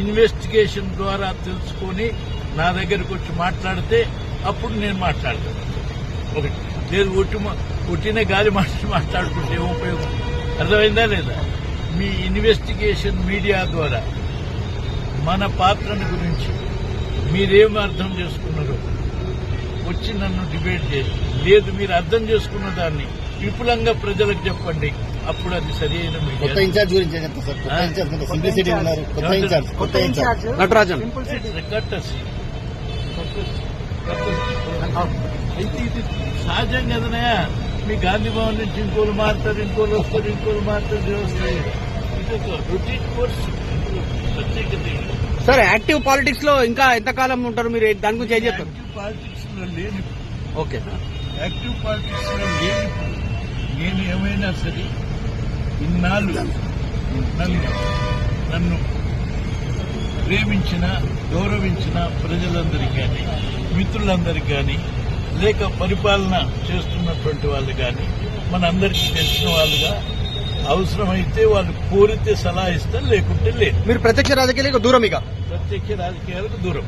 Investigation ద్వారా తెలుసుకొని నా దగ్గరకు వచ్చి మాట్లాడితే అప్పుడు నేను మాట్లాడతాను. ఒకటి లేదు ఒట్టిన గాలి మాట్లాడుకుంటే ఏం ఉపయోగం? అర్థమైందా లేదా? మీ ఇన్వెస్టిగేషన్ మీడియా ద్వారా మన పాత్రను గురించి మీరేం అర్థం చేసుకున్నారో వచ్చి నన్ను డిబేట్ చేసి, లేదు మీరు అర్థం చేసుకున్న దాన్ని విపులంగా ప్రజలకు చెప్పండి, అప్పుడు అది సరైన కొత్త ఇన్ఛార్జ్ గురించి ఏం చెప్తారు సార్? కొత్త ఇన్ఛార్జ్ సింప్లిసిటీ ఉన్నారు. కొత్త ఇన్ఛార్జ్ నటరాజన్ అయితే ఇది సహజం కదనయా. మీ గాంధీ భవన్ నుంచి ఇంకోళ్ళు మారుతారు, ఇంకోళ్ళు వస్తారు, ఇంకోళ్ళు మారుతారు, వస్తాయి. ఇది ఒక రొటీన్ కోర్స్, ప్రత్యేకత. సార్, యాక్టివ్ పాలిటిక్స్ లో ఇంకా ఎంతకాలం ఉంటారు మీరు? దాని గురించి ఏం చెప్తారు? యాక్టివ్ పాలిటిక్స్ లో లేని, ఓకే, యాక్టివ్ పాలిటిక్స్ లో లేని నేను ఏమైనా సరే ఇన్నాళ్ళు నన్ను ప్రేమించిన, గౌరవించిన ప్రజలందరికీ కానీ, మిత్రులందరికీ కానీ, లేక పరిపాలన చేస్తున్నటువంటి వాళ్ళు కానీ, మనందరికీ తెలిసిన వాళ్ళుగా అవసరమైతే వాళ్ళు కోరితే సలహా ఇస్తారు, లేకుంటే లేదు. మీరు ప్రత్యక్ష రాజకీయాలకు దూరం, ఇక ప్రత్యక్ష రాజకీయాలకు దూరం.